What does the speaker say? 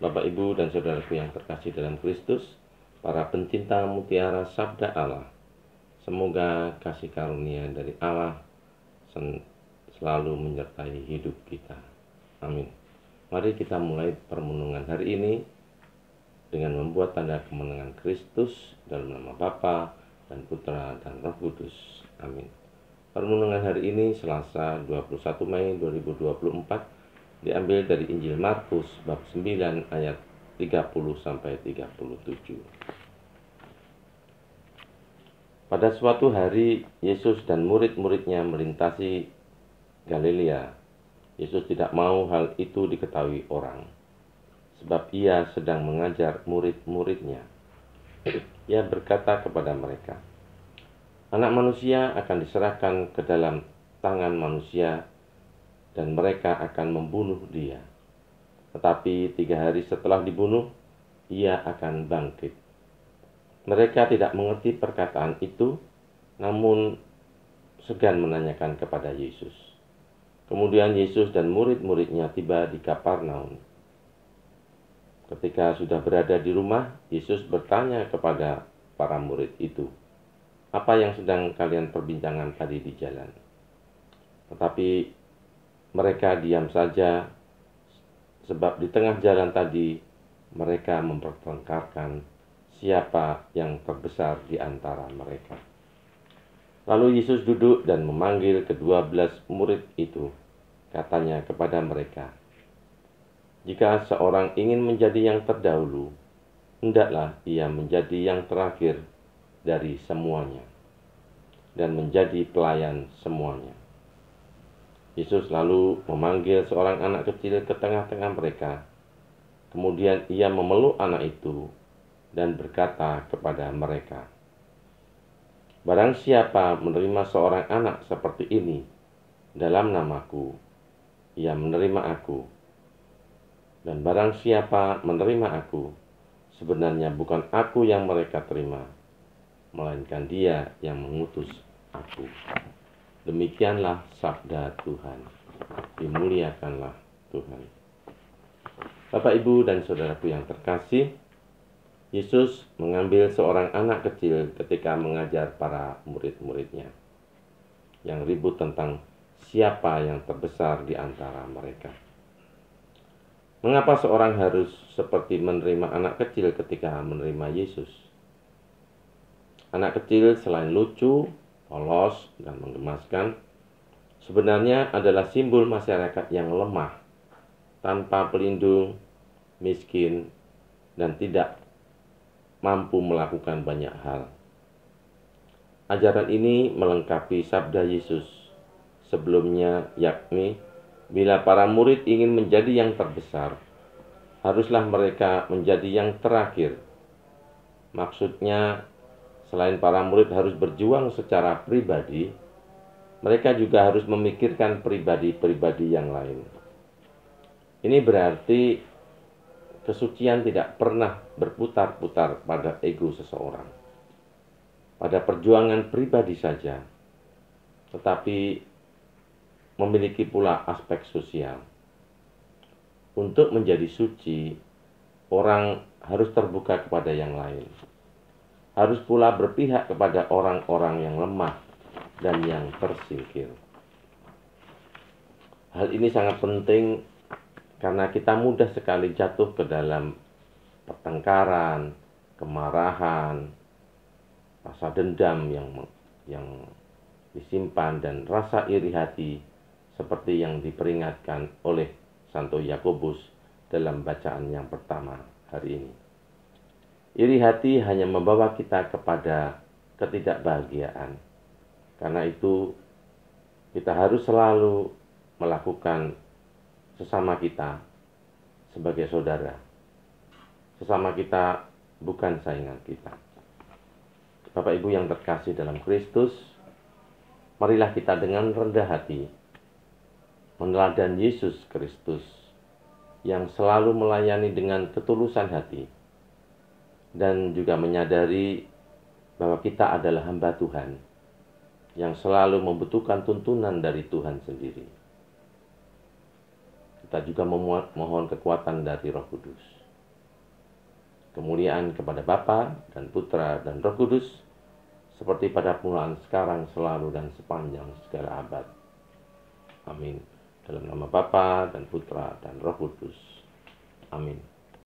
Bapak, Ibu, dan saudaraku yang terkasih dalam Kristus, para pencinta mutiara sabda Allah, semoga kasih karunia dari Allah selalu menyertai hidup kita. Amin. Mari kita mulai permenungan hari ini dengan membuat tanda kemenangan Kristus dalam nama Bapa dan Putra dan Roh Kudus. Amin. Permenungan hari ini Selasa 21 Mei 2024 diambil dari Injil Markus bab 9 ayat 30 sampai 37. Pada suatu hari Yesus dan murid-muridnya melintasi Galilea. Yesus tidak mau hal itu diketahui orang, sebab ia sedang mengajar murid-muridnya. Ia berkata kepada mereka, "Anak manusia akan diserahkan ke dalam tangan manusia, dan mereka akan membunuh dia. Tetapi 3 hari setelah dibunuh, ia akan bangkit." Mereka tidak mengerti perkataan itu, namun segan menanyakan kepada Yesus. Kemudian Yesus dan murid-muridnya tiba di Kapernaum. Ketika sudah berada di rumah, Yesus bertanya kepada para murid itu, "Apa yang sedang kalian perbincangkan tadi di jalan?" Tetapi mereka diam saja, sebab di tengah jalan tadi mereka mempertengkarkan siapa yang terbesar di antara mereka. Lalu Yesus duduk dan memanggil ke-12 murid itu. Katanya kepada mereka, "Jika seorang ingin menjadi yang terdahulu, hendaklah ia menjadi yang terakhir dari semuanya, dan menjadi pelayan semuanya." Yesus lalu memanggil seorang anak kecil ke tengah-tengah mereka. Kemudian ia memeluk anak itu dan berkata kepada mereka, "Barang siapa menerima seorang anak seperti ini dalam namaku, ia menerima aku. Dan barang siapa menerima aku, sebenarnya bukan aku yang mereka terima, melainkan Dia yang mengutus aku." Demikianlah sabda Tuhan. Dimuliakanlah Tuhan. Bapak, Ibu, dan saudaraku yang terkasih, Yesus mengambil seorang anak kecil ketika mengajar para murid-muridnya yang ribut tentang siapa yang terbesar di antara mereka. Mengapa seorang harus seperti menerima anak kecil ketika menerima Yesus? Anak kecil selain lucu, polos, dan menggemaskan, sebenarnya adalah simbol masyarakat yang lemah, tanpa pelindung, miskin, dan tidak mampu melakukan banyak hal. Ajaran ini melengkapi sabda Yesus sebelumnya, yakni bila para murid ingin menjadi yang terbesar, haruslah mereka menjadi yang terakhir. Maksudnya, selain para murid harus berjuang secara pribadi, mereka juga harus memikirkan pribadi-pribadi yang lain. Ini berarti kesucian tidak pernah berputar-putar pada ego seseorang, pada perjuangan pribadi saja, tetapi memiliki pula aspek sosial. Untuk menjadi suci, orang harus terbuka kepada yang lain. Harus pula berpihak kepada orang-orang yang lemah dan yang tersingkir. Hal ini sangat penting karena kita mudah sekali jatuh ke dalam pertengkaran, kemarahan, rasa dendam yang disimpan, dan rasa iri hati seperti yang diperingatkan oleh Santo Yakobus dalam bacaan yang pertama hari ini. Iri hati hanya membawa kita kepada ketidakbahagiaan. Karena itu, kita harus selalu melakukan sesama kita sebagai saudara. Sesama kita bukan saingan kita. Bapak, Ibu yang terkasih dalam Kristus, marilah kita dengan rendah hati meneladani Yesus Kristus yang selalu melayani dengan ketulusan hati, dan juga menyadari bahwa kita adalah hamba Tuhan yang selalu membutuhkan tuntunan dari Tuhan sendiri. Kita juga memohon kekuatan dari Roh Kudus. Kemuliaan kepada Bapa dan Putra dan Roh Kudus, seperti pada permulaan, sekarang, selalu, dan sepanjang segala abad. Amin. Dalam nama Bapa dan Putra dan Roh Kudus. Amin.